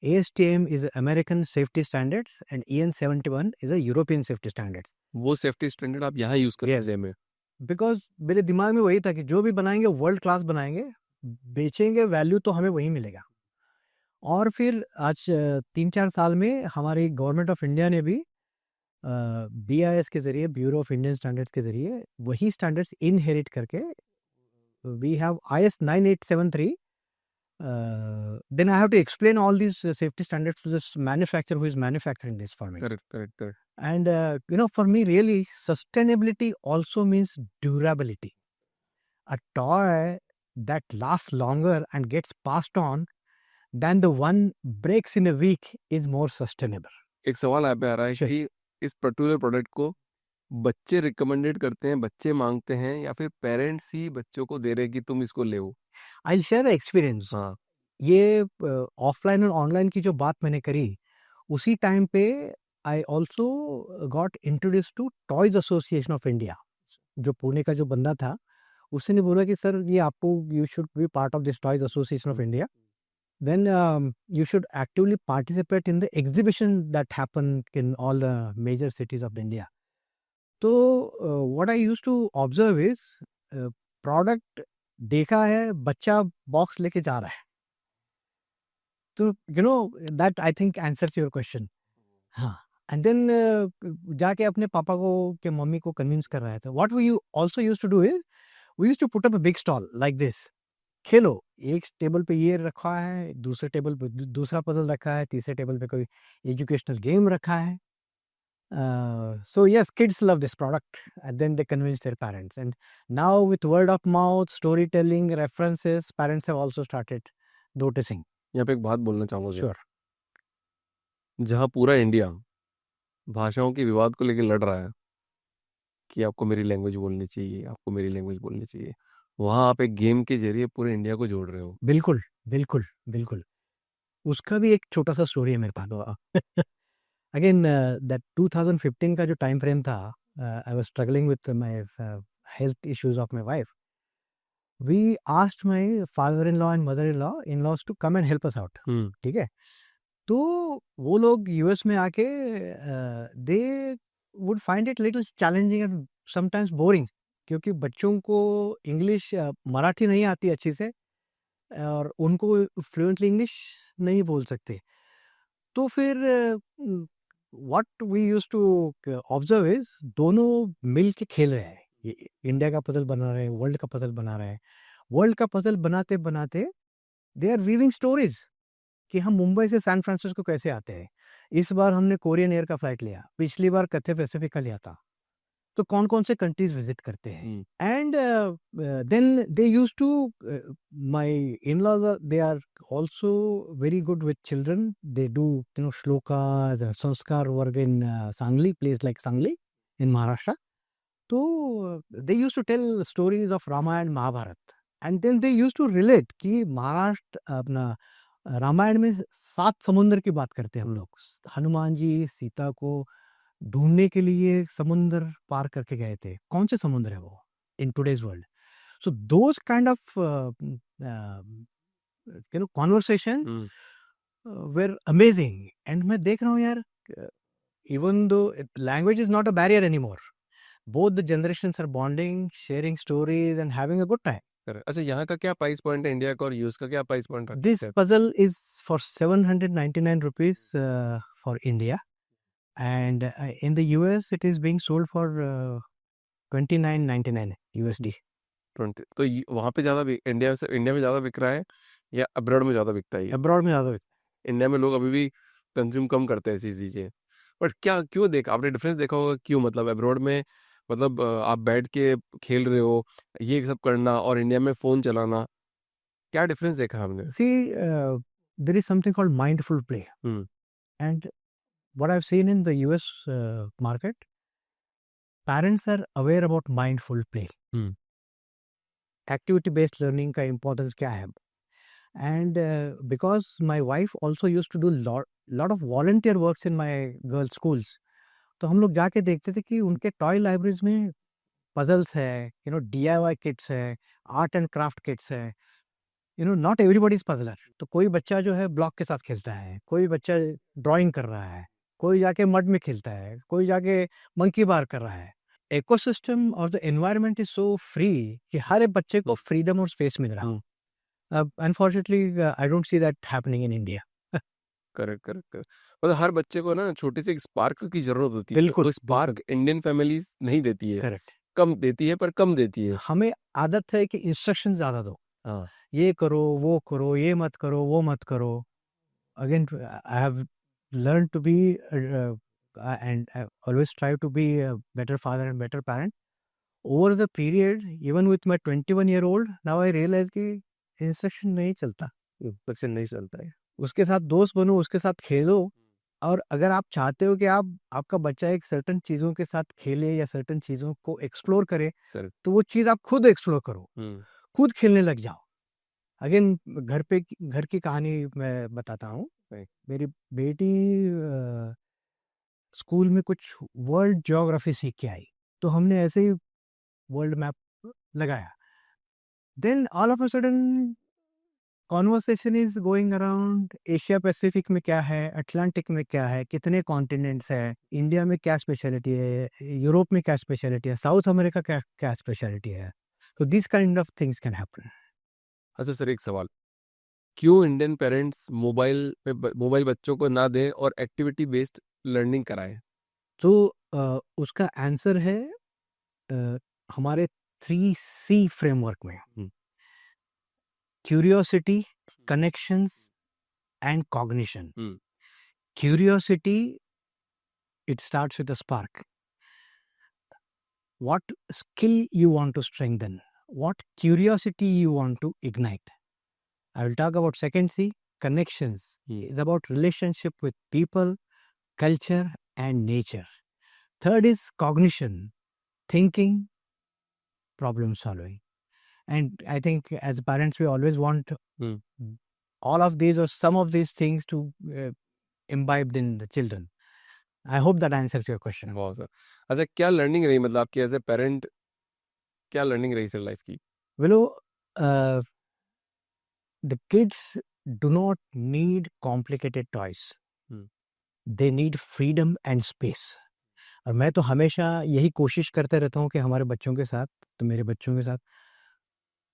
ASTM is American safety standards and EN71 is a European safety standards. वो safety standard आप यहाँ use करते Yes. हैं में। Because मेरे दिमाग में वही था कि जो भी बनाएंगे वर्ल्ड क्लास बनाएंगे, बेचेंगे, वैल्यू तो हमें वही मिलेगा। और फिर आज 3-4 साल में हमारी गवर्नमेंट ऑफ इंडिया ने भी BIS के जरिए, ब्यूरो ऑफ इंडियन स्टैंडर्ड्स के जरिए, वही स्टैंडर्ड्स इनहेरिट करके we have IS 9873. Then I have to explain all these safety standards to this manufacturer who is manufacturing this for me. Correct. And for me, really, sustainability also means durability. A toy that lasts longer and gets passed on than the one breaks in a week is more sustainable. एक सवाल यहाँ पे आ रहा है कि इस particular product को बच्चे रिकमेंडेड करते हैं, बच्चे मांगते हैं, या फिर पेरेंट्स ही बच्चों को दे रहे हैं कि तुम इसको ले। I'll share an experience. हाँ। ये ऑफलाइन और ऑनलाइन की जो बात मैंने करी, उसी टाइम पे I also got introduce to Toys Association of India. जो पुणे का जो बंदा था, उसने बोला कि सर ये आपको, you should be part of this Toys Association of India, then you should actively participate in the exhibition that happen in all the major cities of India. तो what I used to observe is product देखा है, बच्चा box लेके जा रहा है, तो that I think answers your question. हाँ, and then जाके अपने पापा को के मम्मी को कन्विंस कर रहा है। तो what we also used to do is we used to put up a big stall like this. खेलो, एक टेबल पे ये रखा है, दूसरे टेबल पे दूसरा पजल रखा है, तीसरे टेबल पे कोई एजुकेशनल गेम रखा है। So yes, kids love this product, and then they convince their parents. And now with word of mouth, storytelling, references, parents have also started noticing. यहाँ पे एक बात बोलना चाहूँगा सर। Sure. जहाँ पूरा इंडिया भाषाओं के विवाद को लेकर लड़ रहा है कि आपको मेरी लैंग्वेज बोलनी चाहिए, आपको मेरी लैंग्वेज बोलनी चाहिए, वहाँ आप एक गेम के जरिए पूरे इंडिया को जोड़ रहे हो। बिल्कुल बिल्कुल बिल्कुल। उसका भी एक छोटा सा स्टोरी है मेरे पास। अगेन दैट 2015 का जो टाइम फ्रेम था, I was struggling with my health issues of my wife. We asked my father in law and mother in law, in-laws to come and help us out. ठीक है, तो वो लोग US में आके they would find it little challenging and sometimes boring, क्योंकि बच्चों को इंग्लिश, मराठी नहीं आती अच्छी से, और उनको फ्लुएंटली इंग्लिश नहीं बोल सकते। तो फिर what we used to observe is, दोनों मिल के खेल रहे हैं, इंडिया का पजल बना रहे हैं, वर्ल्ड का पजल बना रहे हैं, वर्ल्ड का पजल बनाते बनाते दे आर वीविंग स्टोरीज कि हम मुंबई से सैन फ्रांसिस्को कैसे आते हैं। इस बार हमने कोरियन एयर का फ्लाइट लिया, पिछली बार कैथे पैसिफिक का लिया था। तो कौन-कौन से कंट्रीज विजिट करते हैं। And then they used to my in-laws they are also very good with children. They do shlokas, sanskar varg in Sangli, place like Sangli in Maharashtra. तो they used to tell stories of Ramayana Mahabharata and then they used to relate कि महाराष्ट्र अपना रामायण में 7 समुद्र की बात करते हैं हम लोग। हनुमान जी सीता को ढूंढने के लिए समुद्र पार करके गए थे। कौन से समुद्र है वो in today's world? So those kind of conversation were amazing. And मैं देख रहा हूँ यार, even though language is not a barrier anymore, both the generations are bonding, sharing stories and having a good time. अच्छा, यहाँ का क्या price point है इंडिया का और यूएस का क्या प्राइस पॉइंट रखते दिस हैं? Puzzle is for 799 rupees for India and in the US it is being sold for 29.99 USD। 20 तो वहाँ पे ज़्यादा इंडिया में ज़्यादा बिक रहा है या अब्रॉड में ज़्यादा बिकता है? अब्रॉड में ज़्यादा इंडिया में लोग अभी भी कंज्यूम कम करते हैं ऐसी चीज़ें, बट क्या क्यों देखा आपने डिफरेंस देखा होगा क्यों? मतलब अब्रॉड में मतलब आप बैठ के खेल रहे हो ये सब करना और इंडिया में फ़ोन चलाना, क्या डिफरेंस देखा हमने? सी there is something called mindful play and what I've seen in the US market, parents are aware about mindful play, activity based learning का importance क्या है। and because my wife also used to do lot of volunteer works in my girls schools, तो हम लोग जाके देखते थे कि उनके टॉय लाइब्रेरीज में पजल्स है, DIY किट्स है, आर्ट एंड क्राफ्ट किट्स है। Not everybody is puzzler. तो कोई बच्चा जो है ब्लॉक के साथ खेलता है, कोई बच्चा ड्राइंग कर रहा है, कोई जाके मड में खेलता है, कोई जाके मंकी बार कर रहा है। इकोसिस्टम और the environment is so free कि हर एक बच्चे को फ्रीडम और स्पेस मिल रहा है। अब unfortunately I don't see that happening in India. Correct. मतलब हर बच्चे को ना छोटी सी एक स्पार्क की जरूरत होती है, बिल्कुल, तो स्पार्क इंडियन फैमिलीज नहीं देती है, करेक्ट। कम देती है पर कम देती है। हमें आदत है कि इंस्ट्रक्शन ज्यादा दो, हाँ, ये करो, वो करो, ये मत करो, वो मत करो। Again, I have learned to be and I always strive to be a better father and better parent. Over the period, even with my 21-year-old, now I realize कि इंस्ट्रक्शन नहीं चलता, इंस्ट्रक्शन नहीं चलता है। उसके साथ दोस्त बनो, उसके साथ खेलो। और अगर आप चाहते हो कि आपका बच्चा एक सर्टन चीज़ों के साथ खेले या सर्टन चीज़ों को एक्सप्लोर करे, तो वो चीज़ आप खुद एक्सप्लोर करो, खुद खेलने लग जाओ। अगेन घर की कहानी मैं बताता हूँ। मेरी बेटी स्कूल में कुछ वर्ल्ड ज्योग्राफी सीख के आई, तो हमने ऐसे ही वर्ल्ड मैप लगाया। Then all of a sudden conversation is going around Asia Pacific में क्या है, अटलांटिक में क्या है, कितने कॉन्टिनेंट्स है, इंडिया में क्या स्पेशलिटी है, यूरोप में क्या स्पेशलिटी है, साउथ अमेरिका क्या स्पेशलिटी है। तो this kind of things can happen. अच्छा सर, एक सवाल, क्यों इंडियन पेरेंट्स मोबाइल बच्चों को ना दें और एक्टिविटी बेस्ड लर्निंग कराएं? तो उसका आंसर है हमारे 3C फ्रेमवर्क में, curiosity, connections and cognition. Curiosity, it starts with a spark. What skill you want to strengthen, what curiosity you want to ignite. I will talk about second C, connections. It's about relationship with people, culture and nature. Third is cognition, thinking, problem solving. And I think as parents we always want all of these or some of these things to imbibed in the children. I hope that answers your question. बहुत sir. अच्छा, क्या learning रही मतलब आपकी as a parent, क्या learning रही sir life की? Well, the kids do not need complicated toys. They need freedom and space. और मैं तो हमेशा यही कोशिश करते रहता हूँ कि हमारे बच्चों के साथ, तो मेरे बच्चों के साथ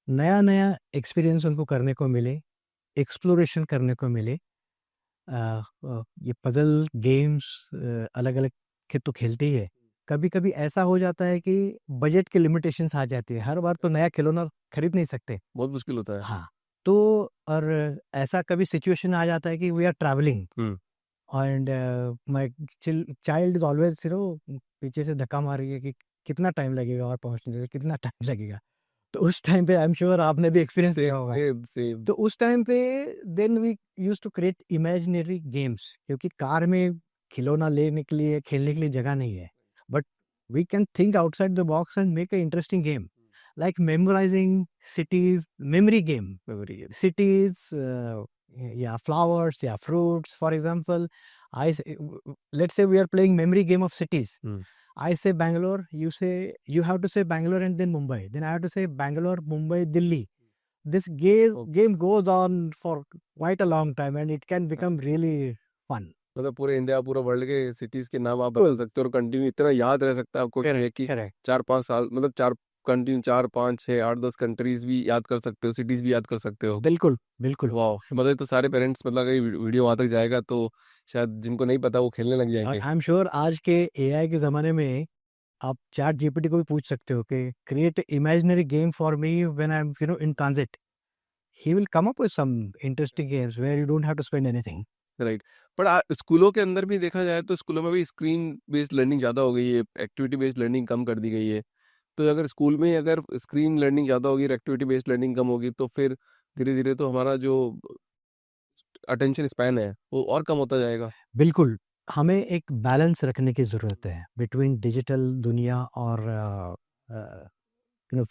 नया एक्सपीरियंस उनको करने को मिले, एक्सप्लोरेशन करने को मिले। ये पजल गेम्स अलग-अलग के तो खेलते ही है, कभी-कभी ऐसा हो जाता है कि बजट की लिमिटेशंस आ जाती है, हर बार तो नया खिलौना खरीद नहीं सकते। बहुत मुश्किल होता है। हाँ, तो और ऐसा कभी सिचुएशन आ जाता है कि वी आर ट्रैवलिंग हुँ। And my child is always पीछे से धक्का मार रही है कि कितना टाइम लगेगा और पहुँचने में, कितना टाइम लगेगा? तो उस टाइम पे आई एम श्योर आपने भी एक्सपीरियंस किया होगा। सेम। तो उस टाइम पे then we used to create imaginary games, क्योंकि कार में खिलौना लेने के लिए, खेलने के लिए जगह नहीं है। But we can think outside the box and make a interesting game, like memorising cities, memory game, cities, yeah, flowers, yeah, fruits. For example, let's say we are playing memory game of cities. Hmm. I say Bangalore, you have to say Bangalore and then Mumbai. Then I have to say Bangalore, Mumbai, Delhi. This okay. game goes on for quite a long time and it can become really fun. मतलब पूरे India, पूरा world के cities के नाम आप बता Cool. सकते हो और कंटिन्यू इतना याद रह सकता है आपको कि Correct, कि correct. 4-5 साल, मतलब 4 कंटिन्यू 4, 5, 6, 8, 10 कंट्रीज़ भी याद कर सकते हो, सिटीज़ भी याद कर सकते हो। बिल्कुल, बिल्कुल। वाओ! मतलब ये तो सारे पेरेंट्स, मतलब अगर ये वीडियो वहाँ तक जाएगा तो शायद जिनको नहीं पता वो खेलने लग और जाएँगे। आई एम श्योर आज के एआई के ज़माने में आप चैट जीपीटी को भी पूछ सकते हो कि create imaginary game for me when I am in transit. He will come up with some interesting games where you don't have to spend anything. Right. पर स्कूलों के अंदर भी देखा जाए तो स्कूलों में भी स्क्रीन बेस्ड लर्निंग ज़्यादा हो गई है, एक्टिविटी बेस्ड लर्निंग कम कर दी गई है। तो अगर स्कूल में अगर स्क्रीन लर्निंग ज़्यादा होगी और एक्टिविटी बेस्ड लर्निंग कम होगी तो फिर धीरे-धीरे तो हमारा जो अटेंशन स्पैन है वो और कम होता जाएगा। बिल्कुल, हमें एक बैलेंस रखने की ज़रूरत है बिटवीन डिजिटल दुनिया और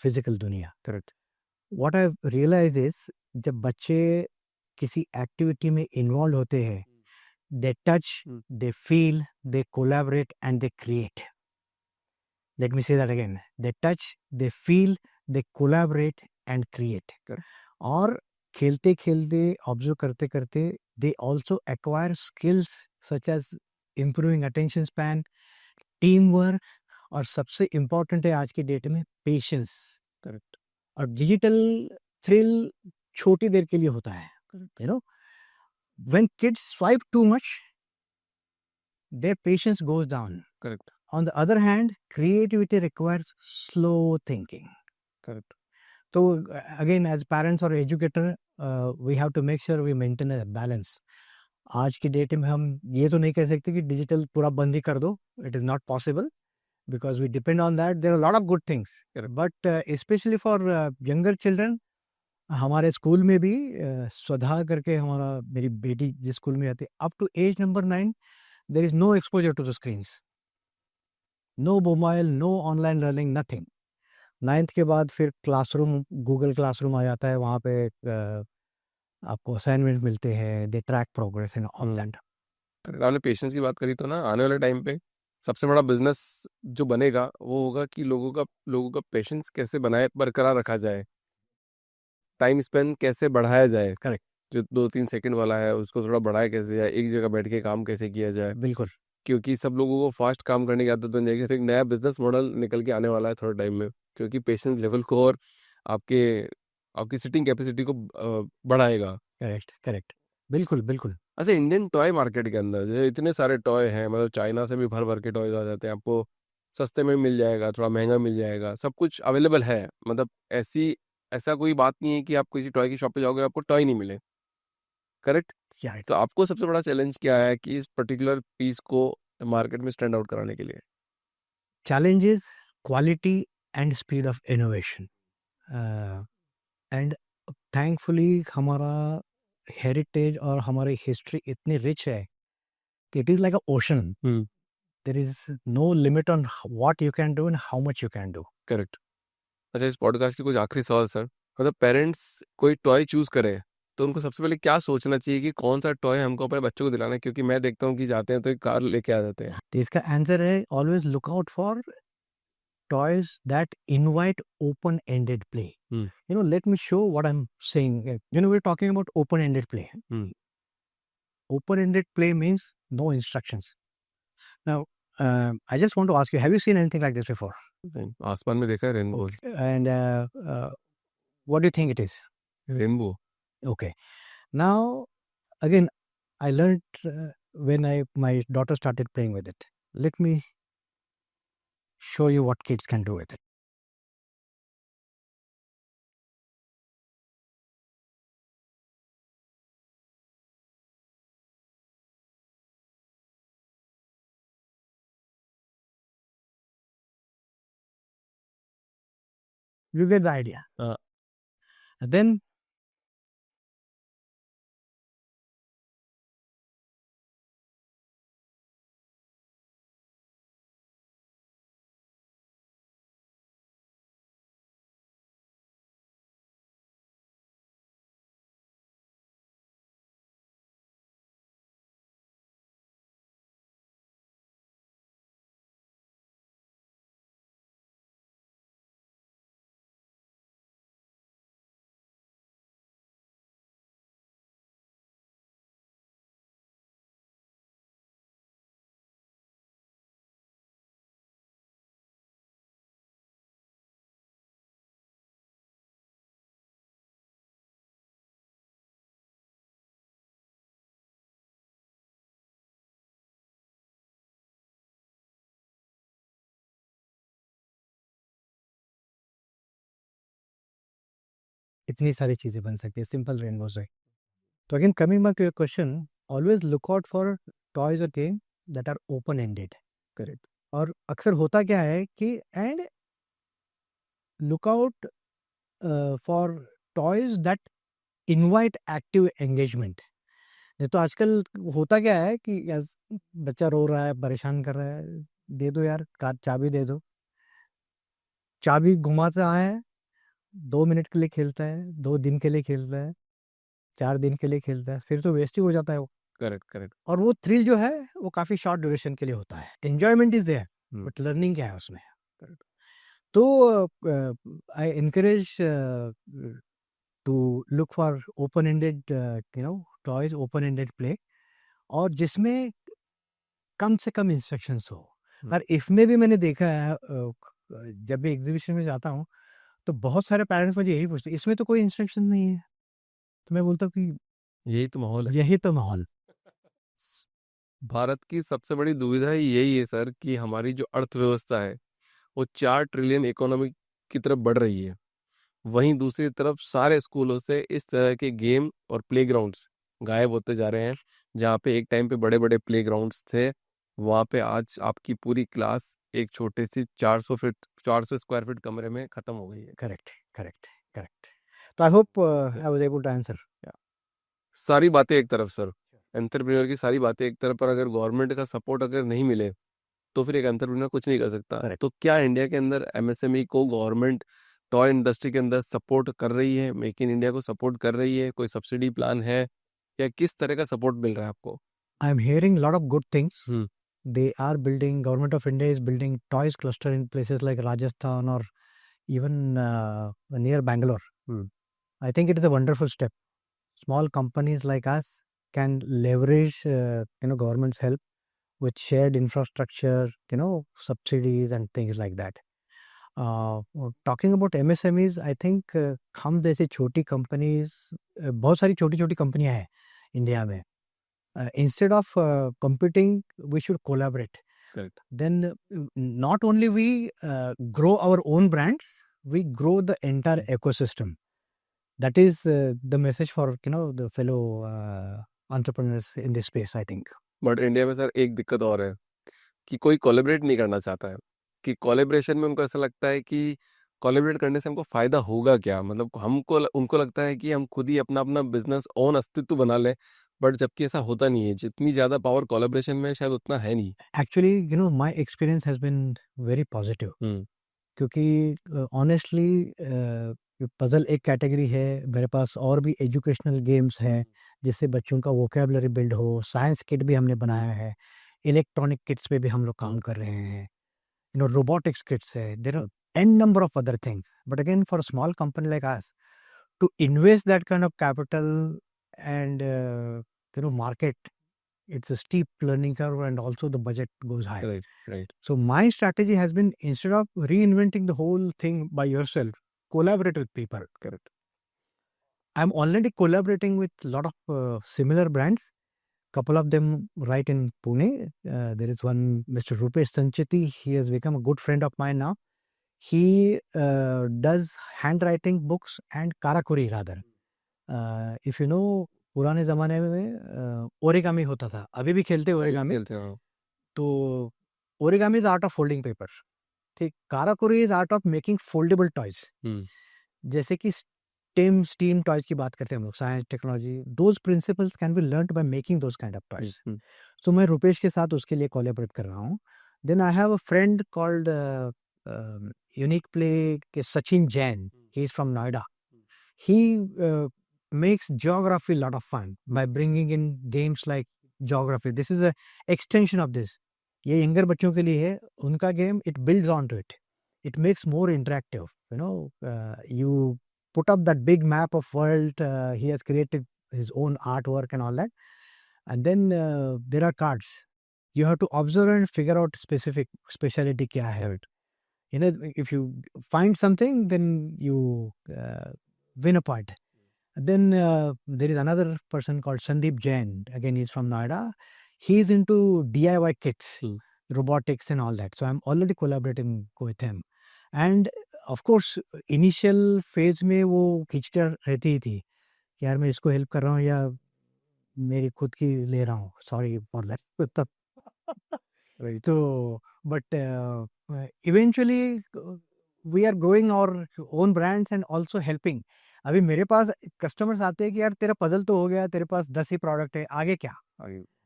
फिजिकल दुनिया। Correct. What I realise is, जब बच्चे किसी एक्टिविटी में इन्वॉल्व होते हैं, दे टच, हुँ। They feel, they collaborate and they create. Let me say that again, they touch, they feel, they collaborate and create. Correct. और खेलते खेलते, ऑब्जर्व करते करते, they also acquire skills such as improving attention span, team work, और सबसे important है आज की डेट में पेशेंस। करेक्ट। और डिजिटल थ्रिल छोटी देर के लिए होता है, correct. You no, when kids swipe too much, their patience goes down. Correct. On the other hand, creativity requires slow thinking. Correct. So again, as parents or educator, we have to make sure we maintain a balance. आज की date में हम ये तो नहीं कह सकते कि डिजिटल पूरा बंद ही कर दो, it is not possible, because we depend on that. There are lot of good things, but specially for younger children, हमारे स्कूल में भी स्वधा करके, हमारा मेरी बेटी जिस स्कूल में जाती है, up to age number 9 there is no exposure to the screens, no mobile, no online learning, nothing. 9th के बाद फिर क्लासरूम, गूगल क्लासरूम आ जाता है, वहाँ पे आपको असाइनमेंट मिलते हैं, they track progress and all that. Correct. आपने पेशेंस की बात करी तो ना आने वाले टाइम पे सबसे बड़ा बिजनेस जो बनेगा वो होगा कि लोगों का पेशेंस कैसे बनाए बरकरार रखा जाए, टाइम स्पेंड कैसे बढ़ाया जाए, करेक्ट, जो 2-3 सेकंड वाला है उसको थोड़ा बढ़ाया कैसे जाए, एक जगह बैठ के काम कैसे किया जाए। बिल्कुल। क्योंकि सब लोगों को फास्ट काम करने की आदत बन जाएगी, फिर एक नया बिजनेस मॉडल निकल के आने वाला है थोड़ा टाइम में, क्योंकि पेशेंस लेवल को और आपके आपकी सिटिंग कैपेसिटी को बढ़ाएगा। Correct, correct. बिल्कुल, बिल्कुल। अच्छा, इंडियन टॉय मार्केट के अंदर जो इतने सारे टॉय हैं, मतलब चाइना से भी भर भर के टॉयज आ जाते हैं, आपको सस्ते में मिल जाएगा, थोड़ा महंगा मिल जाएगा, सब कुछ अवेलेबल है। मतलब ऐसा कोई बात नहीं है कि आप किसी टॉय की शॉप पे जाओगे और आपको टॉय नहीं मिले। करेक्ट। राइट। तो आपको सबसे बड़ा चैलेंज क्या है कि इस पर्टिकुलर पीस को मार्केट में स्टैंड आउट कराने के लिए? Challenges, quality and speed of innovation. And thankfully हमारा हेरिटेज और हमारी हिस्ट्री इतनी रिच है कि it is like a ocean. There is no limit on what you can do and how much you can do. Correct. अच्छा, इस podcast के कुछ आखिरी सवाल सर। मतलब पेरेंट्स कोई टॉय चूज करे तो उनको सबसे पहले क्या सोचना चाहिए कि कौन सा टॉय हमको अपने बच्चों को दिलाना है? क्योंकि मैं देखता हूँ कि जाते हैं तो एक कार लेके आ जाते हैं। तो इसका आंसर है, always look out for toys that invite open-ended play. Let me show what I'm saying. We're talking about open-ended play. Open-ended play means no instructions. Now, I just want to ask you, have you seen anything like this before? आसमान में देखा है rainbow. And what do you think it is? Rainbow. Okay. Now, again, I learned when my daughter started playing with it. Let me show you what kids can do with it. You get the idea. And then इतनी सारी चीज़ें बन सकती है simple rainbow से. तो again coming back to your question, always look out for toys और game that are open ended. Correct. और अक्सर होता क्या है कि and look out for toys that invite active engagement. नहीं तो आजकल होता क्या है कि बच्चा रो रहा है, परेशान कर रहा है, दे दो यार कार चाबी दे दो. चाबी घुमाता है, 2 मिनट के लिए खेलता है, 2 दिन के लिए खेलता है, 4 दिन के लिए खेलता है, फिर तो वेस्ट ही हो जाता है वो. Correct correct. और वो थ्रिल जो है वो काफी शॉर्ट ड्यूरेशन के लिए होता है. Enjoyment is there but learning क्या है उसमें. तो I encourage to look for open ended toys, open ended play, और जिसमें कम से कम इंस्ट्रक्शंस हो. पर इसमें भी मैंने देखा है, जब भी एग्जीबिशन में जाता हूँ तो बहुत सारे पेरेंट्स मुझे यही पूछते हैं, इसमें तो कोई इंस्ट्रक्शन नहीं है. तो मैं बोलता हूँ कि यही तो माहौल है. यही तो माहौल. भारत की सबसे बड़ी दुविधा ही यही है सर कि हमारी जो अर्थव्यवस्था है वो 4 ट्रिलियन इकोनॉमी की तरफ बढ़ रही है. वहीं दूसरी तरफ सारे स्कूलों से इस तरह के गेम और प्लेग्राउंड्स गायब होते जा रहे हैं. जहाँ पे एक टाइम पे बड़े बड़े प्लेग्राउंड्स थे, वहाँ पे आज आपकी पूरी क्लास एक छोटे सी 400 स्क्वायर फीट कमरे में खत्म हो गई है. Correct correct correct. तो I hope I was able to answer. सारी बातें एक तरफ सर, एंटरप्रेन्योर की सारी बातें एक तरफ, पर अगर गवर्नमेंट का सपोर्ट अगर नहीं मिले तो फिर एक एंटरप्रेन्योर कुछ नहीं कर सकता. Correct. तो क्या इंडिया के अंदर एमएसएमई को गवर्नमेंट टॉय इंडस्ट्री के अंदर सपोर्ट कर रही है, मेक इन इंडिया को सपोर्ट कर रही है, कोई सब्सिडी प्लान है, या किस तरह का सपोर्ट मिल रहा है आपको? I am hearing lot of good things. Hmm. They are building, government of India is building toys cluster in places like Rajasthan or even near Bangalore. I think it is a wonderful step. Small companies like us can leverage government's help with shared infrastructure, subsidies and things like that. Talking about MSMEs, I think हम जैसे छोटी companies, बहुत सारी छोटी छोटी कंपनियां हैं India में. Instead of competing, we should collaborate. Correct. Then not only we grow our own brands, we grow the entire ecosystem. That is the message for the fellow entrepreneurs in this space, I think. But India में sir एक दिक्कत और है कि कोई collaborate नहीं करना चाहता है. कि कोलेबरेशन में उनको ऐसा लगता है कि कोलेबरेट करने से हमको फायदा होगा क्या, मतलब उनको लगता है कि हम खुद ही अपना अपना बिजनेस ओन अस्तित्व बना लें. बट जबकि ऐसा होता नहीं है. जितनी ज्यादा पावर कोलेबरेशन में शायद उतना है नहीं. Actually, my experience has been very positive. क्योंकि ऑनेस्टली पजल एक कैटेगरी है, मेरे पास और भी एजुकेशनल गेम्स हैं जिससे बच्चों का वोकेबलरी बिल्ड हो. साइंस किट भी हमने बनाया है, इलेक्ट्रॉनिक किट्स पे भी हम लोग काम कर रहे हैं, रोबोटिक्स किट्स है, there are n number of other things. But again, for a small company like us to invest that kind of capital and market, it's a steep learning curve and also the budget goes high. Right, right. So my strategy has been, instead of reinventing the whole thing by yourself, collaborate with people. Correct. I'm already collaborating with a lot of similar brands, couple of them right in Pune. There is one Mr. Rupesh Sancheti. He has become a good friend of mine now. He does handwriting books and karakuri rather. If you know, पुराने ज़माने में origami होता था, अभी भी खेलते origami. खेलते हैं, हाँ। तो origami is art of folding paper, ठीक. Karakuri is art of making foldable toys, जैसे कि स्टीम टॉयज की बात करते हैं हम लोग, science technology, those principles can be learned by making those kind of toys. So मैं रुपेश के साथ उसके लिए कोलैबोरेट कर रहा हूँ. Then I have a friend called unique play के Sachin Jain. He is from Noida. He makes geography a lot of fun by bringing in games like geography. This is a extension of this. ये younger बच्चों के लिए है. उनका game, it builds onto it. It makes more interactive. You know, you put up that big map of world. He has created his own artwork and all that. And then there are cards. You have to observe and figure out specific speciality क्या है. You know, if you find something, then you win a point. Then there is another person called Sandeep Jain. Again, he's from Noida. He's into DIY kits, robotics and all that. So I'm already collaborating with him. And of course, initial phase में वो खिचकर रहती ही थी कि यार मैं इसको help कर रहा हूँ या मेरी खुद की ले रहा हूँ. Sorry for that. तो but eventually we are growing our own brands and also helping. अभी मेरे पास कस्टमर्स आते हैं कि यार तेरा पजल तो हो गया, तेरे पास 10 ही प्रोडक्ट है, आगे क्या?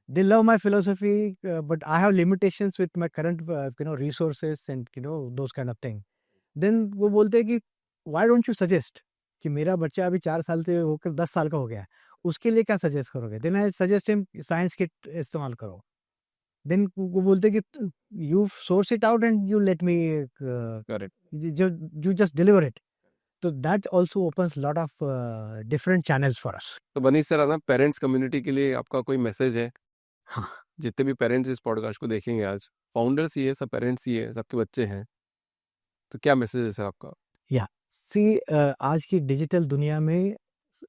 They love my philosophy, but I have limitations with my current resources and those kind of thing. Then वो बोलते हैं कि why don't you suggest कि मेरा बच्चा अभी 4 साल से होकर 10 साल का हो गया है, उसके लिए क्या सजेस्ट करोगे? Then I suggest him science kit इस्तेमाल करो. Then वो बोलते हैं कि you source it out and you let me Correct. you just deliver it. So that also opens a lot of different channels for us. तो Manish sir, ना parents community के लिए आपका कोई मैसेज है? हाँ. जितने भी पेरेंट्स इस पॉडकास्ट को देखेंगे आज, फाउंडर्स ही है, सब पेरेंट्स ही है, सबके बच्चे हैं, तो क्या मैसेज है सर आपका? या सी आज की डिजिटल दुनिया में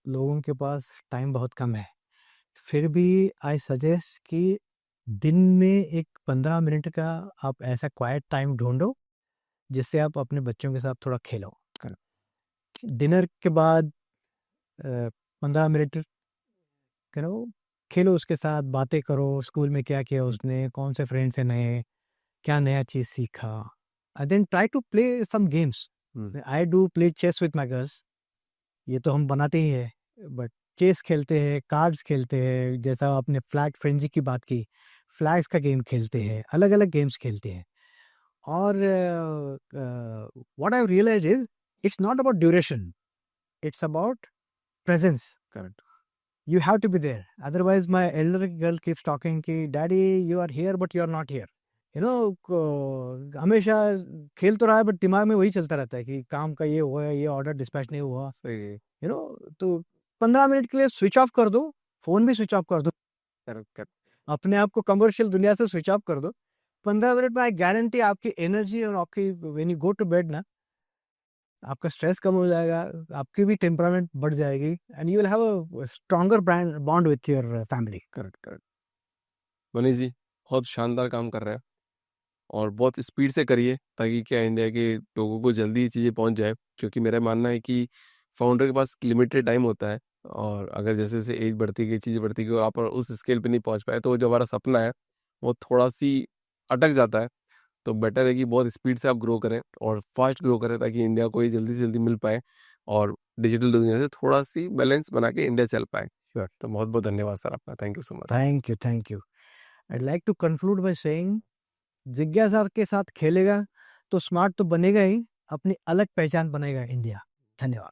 लोगों के पास टाइम बहुत कम है. फिर भी आई सजेस्ट कि दिन में एक 15 मिनट का आप ऐसा क्वाइट टाइम ढूंढो जिससे आप अपने बच्चों के साथ थोड़ा खेलो. डिनर के बाद 15 मिनट खेलो उसके साथ, बातें करो, स्कूल में क्या किया उसने, कौन से फ्रेंड से नए, क्या नया चीज़ सीखा. I then try to play some games. I do play chess with my girls. ये तो हम बनाते ही है, बट चेस खेलते हैं, कार्ड्स खेलते हैं, जैसा आपने फ्लैग फ्रेंजी की बात की, फ्लैग्स का गेम खेलते हैं, अलग अलग गेम्स खेलते हैं. और what I realise is it's not about duration, it's about presence. Correct. You have to be there. Otherwise, my elder girl keeps talking कि daddy you are here but you are not here. हमेशा खेल तो रहा है but दिमाग में वही चलता रहता है कि काम का ये हुआ है, ये ऑर्डर डिस्पैच नहीं हुआ. सही है. तो 15 मिनट के लिए स्विच ऑफ कर दो, फोन भी स्विच ऑफ कर दो. Correct. अपने आप को कमर्शियल दुनिया से स्विच ऑफ कर दो. 15 मिनट में आई गारंटी आपकी एनर्जी और आपकी when you go to bed ना, आपका स्ट्रेस कम हो जाएगा, आपकी भी टेम्परामेंट बढ़ जाएगी and you will have a stronger bond with your family. Correct. Manish ji बहुत शानदार काम कर रहे हैं और बहुत स्पीड से करिए ताकि क्या इंडिया के लोगों को जल्दी चीज़ें पहुंच जाए, क्योंकि मेरा मानना है कि फाउंडर के पास लिमिटेड टाइम होता है और अगर जैसे जैसे एज बढ़ती गई, चीज़ें बढ़ती गई और आप उस स्केल पे नहीं पहुंच पाए तो जो हमारा सपना है वो थोड़ा सी अटक जाता है. तो बेटर है कि बहुत स्पीड से आप ग्रो करें और फास्ट ग्रो करें ताकि इंडिया को ये जल्दी से जल्दी मिल पाए और डिजिटल दुनिया से थोड़ा सी बैलेंस बना के इंडिया चल पाए. Sure. तो बहुत बहुत धन्यवाद सर आपका. Thank you so much. Thank you. I'd like to conclude by saying जिज्ञासा के साथ खेलेगा तो स्मार्ट तो बनेगा ही, अपनी अलग पहचान बनेगा इंडिया. धन्यवाद.